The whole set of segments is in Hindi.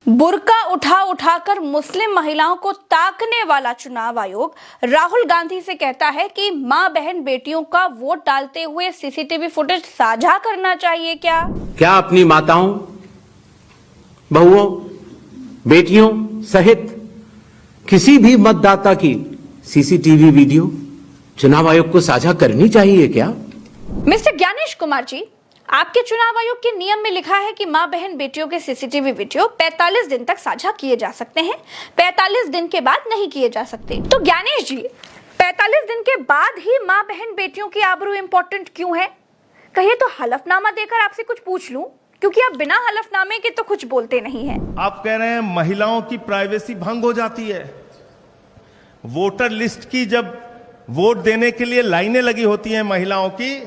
बुर्का उठा उठाकर मुस्लिम महिलाओं को ताकने वाला चुनाव आयोग राहुल गांधी से कहता है कि मां बहन बेटियों का वोट डालते हुए सीसीटीवी फुटेज साझा करना चाहिए। क्या अपनी माताओं, बहुओं, बेटियों सहित किसी भी मतदाता की सीसीटीवी वीडियो चुनाव आयोग को साझा करनी चाहिए क्या? मिस्टर ज्ञानेश कुमार जी, आपके चुनाव आयोग के नियम में लिखा है कि मां बहन बेटियों के सीसीटीवी वीडियो 45 दिन तक साझा किए जा सकते हैं, 45 दिन के बाद नहीं किए जा सकते। तो ज्ञानेश जी, 45 दिन के बाद ही मां बहन बेटियों की आबरू इंपॉर्टेंट क्यों है? कहिए तो हलफनामा देकर आपसे कुछ पूछ लूं, क्योंकि आप बिना हलफनामे के तो कुछ बोलते नहीं हैं। आप कह रहे हैं महिलाओं की प्राइवेसी भंग हो जाती है। वोटर लिस्ट की जब वोट देने के लिए लाइनें लगी होती हैं महिलाओं की,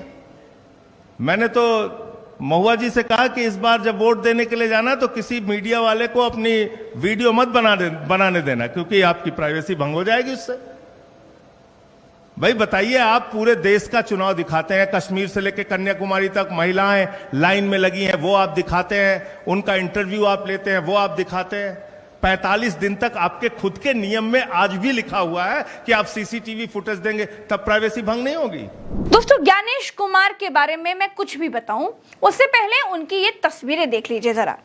मैंने तो महुआ जी से कहा कि इस बार जब वोट देने के लिए जाना तो किसी मीडिया वाले को अपनी वीडियो मत बनाने देना, क्योंकि आपकी प्राइवेसी भंग हो जाएगी उससे। भाई बताइए, आप पूरे देश का चुनाव दिखाते हैं, कश्मीर से लेकर कन्याकुमारी तक महिलाएं लाइन में लगी हैं, वो आप दिखाते हैं, उनका इंटरव्यू आप लेते हैं, वो आप दिखाते हैं। 45 दिन तक आपके खुद के नियम में आज भी लिखा हुआ है कि आप सीसीटीवी फुटेज देंगे, तब प्राइवेसी भंग नहीं होगी। दोस्तों, ज्ञानेश कुमार के बारे में मैं कुछ भी बताऊं उससे पहले उनकी ये तस्वीरें देख लीजिए जरा।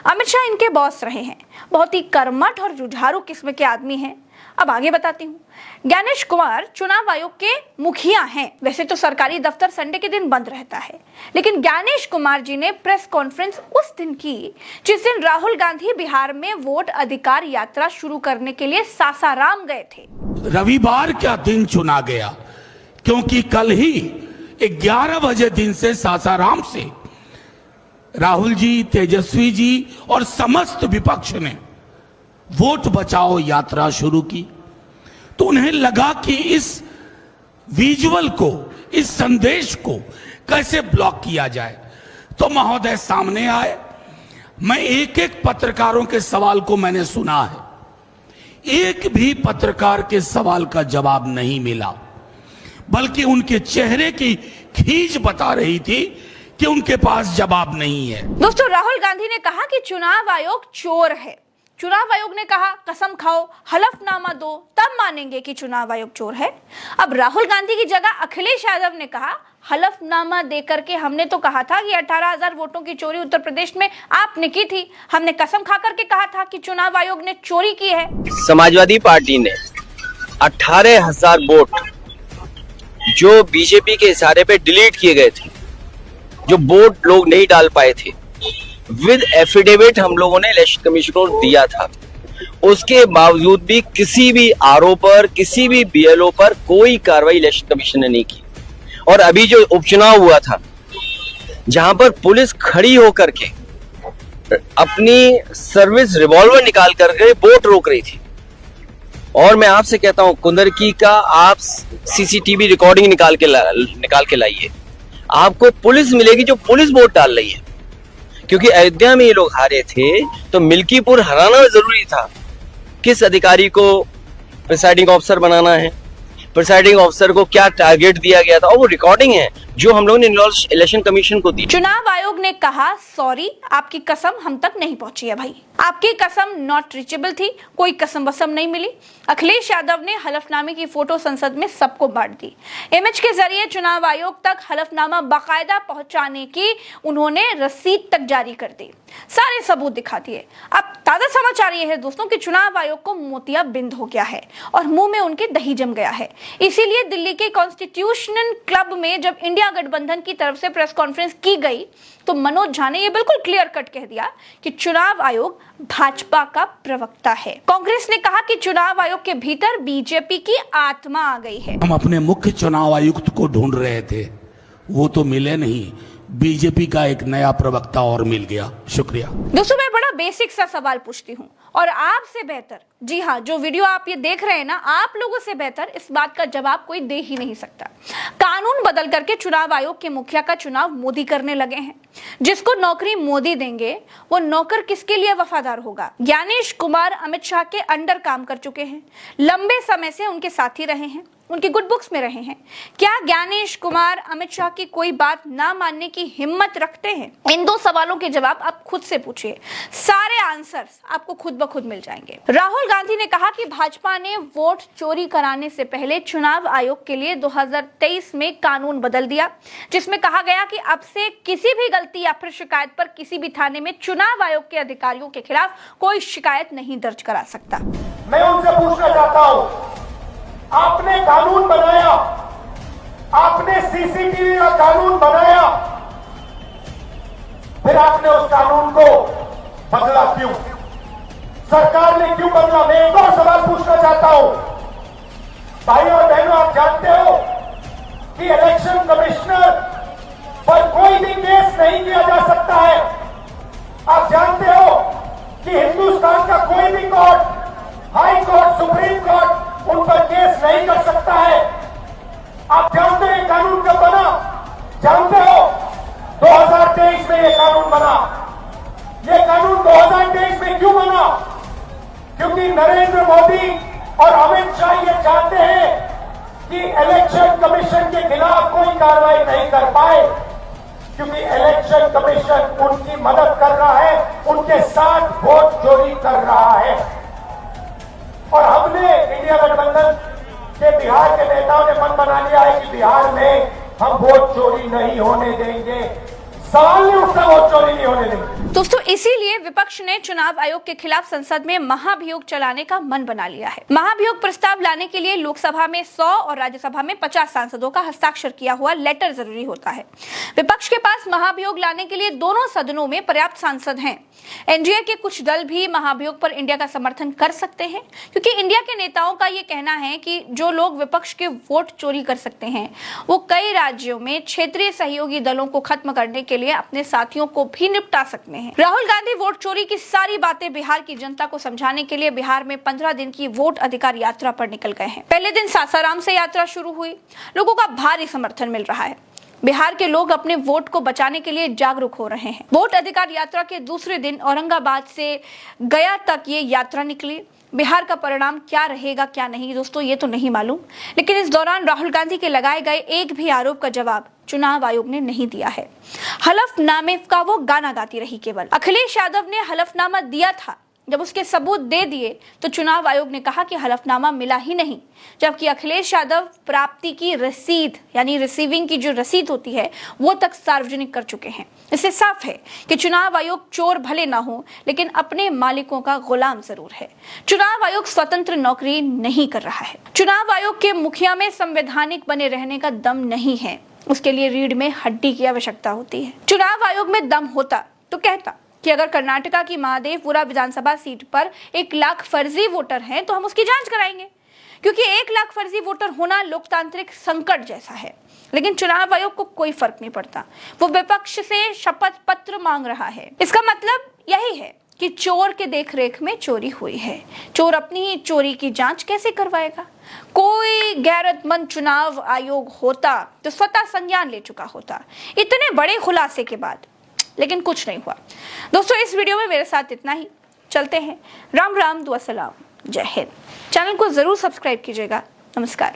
अमित शाह इनके बॉस रहे हैं, बहुत ही कर्मठ और जुझारू किस्म के आदमी हैं। अब आगे बताती हूँ। ज्ञानेश कुमार चुनाव आयोग के मुखिया हैं। वैसे तो सरकारी दफ्तर संडे के दिन बंद रहता है, लेकिन ज्ञानेश कुमार जी ने प्रेस कॉन्फ्रेंस उस दिन की जिस दिन राहुल गांधी बिहार में वोट अधिकार यात्रा शुरू करने के लिए सासाराम गए थे। रविवार का दिन चुना गया क्योंकि कल ही 11 बजे दिन से सासाराम से राहुल जी, तेजस्वी जी और समस्त विपक्ष ने वोट बचाओ यात्रा शुरू की। तो उन्हें लगा कि इस विजुअल को, इस संदेश को कैसे ब्लॉक किया जाए। तो महोदय सामने आए। मैं एक एक पत्रकारों के सवाल को मैंने सुना है, एक भी पत्रकार के सवाल का जवाब नहीं मिला, बल्कि उनके चेहरे की खींच बता रही थी कि उनके पास जवाब नहीं है। दोस्तों, राहुल गांधी ने कहा कि चुनाव आयोग चोर है। चुनाव आयोग ने कहा कसम खाओ, हलफनामा दो, तब मानेंगे कि चुनाव आयोग चोर है। अब राहुल गांधी की जगह अखिलेश यादव ने कहा हलफनामा देकर के हमने तो कहा था कि 18,000 वोटों की चोरी उत्तर प्रदेश में आपने की थी, हमने कसम खा करके कहा था कि चुनाव आयोग ने चोरी की है। समाजवादी पार्टी ने 18,000 वोट जो बीजेपी के इशारे पे डिलीट किए गए थे, जो वोट लोग नहीं डाल पाए थे, विद एफिडेविट हम लोगों ने इलेक्शन कमीशन को दिया था। उसके बावजूद भी किसी भी आरओ पर, किसी भी बीएलओ पर कोई कार्रवाई इलेक्शन कमीशन ने नहीं की। और अभी जो उपचुनाव हुआ था, जहां पर पुलिस खड़ी होकर के अपनी सर्विस रिवॉल्वर निकाल करके वोट रोक रही थी। और मैं आपसे कहता हूं, कुंदरकी का आप सीसीटीवी रिकॉर्डिंग निकाल के लाइए, आपको पुलिस मिलेगी जो पुलिस वोट डाल रही है। क्योंकि अयोध्या में ये लोग हारे थे तो मिल्कीपुर हराना जरूरी था। किस अधिकारी को प्रिसाइडिंग ऑफिसर बनाना है, प्रिसाइडिंग ऑफिसर को क्या टारगेट दिया गया था, और वो रिकॉर्डिंग है जो हम लोगों ने इलेक्शन कमीशन को दी। चुनाव आयोग ने कहा सॉरी, आपकी कसम हम तक नहीं पहुंची है भाई, आपकी कसम नॉट रीचेबल थी, कोई कसम वसम नहीं मिली। अखिलेश यादव ने हलफनामे की फोटो संसद में सबको बांट दी। इमेज के जरिए चुनाव आयोग तक हलफनामा बाकायदा पहुंचाने की उन्होंने रसीद तक जारी कर दी, सारे सबूत दिखा दिए। अब ताजा समाचार ये है दोस्तों कि चुनाव आयोग को मोतियाबिंद हो गया है और मुंह में उनके दही जम गया है। इसीलिए दिल्ली के कॉन्स्टिट्यूशनल क्लब में जब इंडिया गठबंधन की तरफ से प्रेस कॉन्फ्रेंस की गई तो मनोज झा ने यह बिल्कुल क्लियर कट कह दिया कि चुनाव आयोग भाजपा का प्रवक्ता है। कांग्रेस ने कहा कि चुनाव आयोग के भीतर बीजेपी की आत्मा आ गई है। हम अपने मुख्य चुनाव आयुक्त को ढूंढ रहे थे, वो तो मिले नहीं, बीजेपी का एक नया प्रवक्ता और मिल गया। शुक्रिया। दोस्तों, मैं बड़ा बेसिक सा सवाल पूछती हूँ और आपसे बेहतर, जी हाँ, जो वीडियो आप ये देख रहे हैं ना, आप लोगों से बेहतर इस बात का जवाब कोई दे ही नहीं सकता। कानून बदल करके चुनाव आयोग के मुखिया का चुनाव मोदी करने लगे हैं। जिसको नौकरी मोदी देंगे वो नौकर किसके लिए वफादार होगा? ज्ञानेश कुमार अमित शाह के अंडर काम कर चुके हैं, लंबे समय से उनके साथी रहे हैं, उनकी गुड बुक्स में रहे हैं। क्या ज्ञानेश कुमार अमित शाह की कोई बात ना मानने की हिम्मत रखते हैं? इन दो सवालों के जवाब आप खुद से पूछिए। सारे आंसर्स आपको खुद ब खुद मिल जाएंगे। राहुल गांधी ने कहा कि भाजपा ने वोट चोरी कराने से पहले चुनाव आयोग के लिए 2023 में कानून बदल दिया, जिसमें कहा गया कि अब से किसी भी गलती या फिर शिकायत पर किसी भी थाने में चुनाव आयोग के अधिकारियों के खिलाफ कोई शिकायत नहीं दर्ज करा सकता। मैं उनसे पूछना चाहता हूं, आपने कानून बनाया, आपने सीसीटीवी का कानून बनाया, फिर आपने उस कानून को बदला क्यों? सरकार ने क्यों बदला? मैं एक और सवाल पूछना चाहता हूं, भाई और बहनों, आप जानते हो कि इलेक्शन कमिश्नर पर कोई भी केस नहीं किया जा सकता है। आप जानते हो कि हिंदुस्तान का कोई भी court, high court, supreme court उन पर केस नहीं कर सकता है। आप जानते हैं कानून कब बना? जानते हो 2023 में ये कानून बना। ये कानून 2023 में क्यों बना? क्योंकि नरेंद्र मोदी और अमित शाह ये चाहते हैं कि इलेक्शन कमीशन के खिलाफ कोई कार्रवाई नहीं कर पाए, क्योंकि इलेक्शन कमीशन उनकी मदद कर रहा है, उनके साथ वोट चोरी कर रहा है। और हमने इंडिया गठबंधन के बिहार के नेताओं ने मन बना लिया है कि बिहार में हम वोट चोरी नहीं होने देंगे। सवाल नहीं उठता, वोट चोरी नहीं होने देंगे। दोस्तों, इसीलिए विपक्ष ने चुनाव आयोग के खिलाफ संसद में महाभियोग चलाने का मन बना लिया है। महाभियोग प्रस्ताव लाने के लिए लोकसभा में 100 और राज्यसभा में 50 सांसदों का हस्ताक्षर किया हुआ लेटर जरूरी होता है। विपक्ष के पास महाभियोग लाने के लिए दोनों सदनों में पर्याप्त सांसद हैं। एनडीए के कुछ दल भी महाभियोग पर इंडिया का समर्थन कर सकते हैं, क्योंकि इंडिया के नेताओं का ये कहना है कि जो लोग विपक्ष के वोट चोरी कर सकते हैं, वो कई राज्यों में क्षेत्रीय सहयोगी दलों को खत्म करने के लिए अपने साथियों को भी निपटा सकते हैं। राहुल गांधी वोट चोरी की सारी बातें बिहार की जनता को समझाने के लिए बिहार में 15 दिन की वोट अधिकार यात्रा पर निकल गए हैं। पहले दिन सासाराम से यात्रा शुरू हुई, लोगों का भारी समर्थन मिल रहा है। बिहार के लोग अपने वोट को बचाने के लिए जागरूक हो रहे हैं। वोट अधिकार यात्रा के दूसरे दिन औरंगाबाद से गया तक ये यात्रा निकली। बिहार का परिणाम क्या रहेगा क्या नहीं, दोस्तों ये तो नहीं मालूम, लेकिन इस दौरान राहुल गांधी के लगाए गए एक भी आरोप का जवाब चुनाव आयोग ने नहीं दिया है। हलफनामे का वो गाना गाती रही केवल। अखिलेश यादव ने हलफनामा दिया था, जब उसके सबूत दे दिए तो चुनाव आयोग ने कहा कि हलफनामा मिला ही नहीं, जबकि अखिलेश यादव प्राप्ति की रसीद यानी रिसीविंग की जो रसीद होती है वो तक सार्वजनिक कर चुके हैं। इससे साफ है कि चुनाव आयोग चोर भले ना हो, लेकिन अपने मालिकों का गुलाम जरूर है। चुनाव आयोग स्वतंत्र नौकरी नहीं कर रहा है। चुनाव आयोग के मुखिया में संवैधानिक बने रहने का दम नहीं है, उसके लिए रीढ़ में हड्डी की आवश्यकता होती है। चुनाव आयोग में दम होता तो कहता कि अगर कर्नाटका की महादेवपुरा विधानसभा सीट पर 1 लाख फर्जी वोटर हैं तो हम उसकी जांच कराएंगे, क्योंकि 1 लाख फर्जी वोटर होना लोकतांत्रिक संकट जैसा है। लेकिन चुनाव आयोग को कोई फर्क नहीं पड़ता, वो विपक्ष से शपथ पत्र मांग रहा है। इसका मतलब यही है कि चोर के देखरेख में चोरी हुई है। चोर अपनी ही चोरी की जांच कैसे करवाएगा? कोई गैरतमंद चुनाव आयोग होता तो स्वतः संज्ञान ले चुका होता इतने बड़े खुलासे के बाद, लेकिन कुछ नहीं हुआ। दोस्तों, इस वीडियो में मेरे साथ इतना ही। चलते हैं। राम राम, दुआ सलाम, जय हिंद। चैनल को जरूर सब्सक्राइब कीजिएगा। नमस्कार।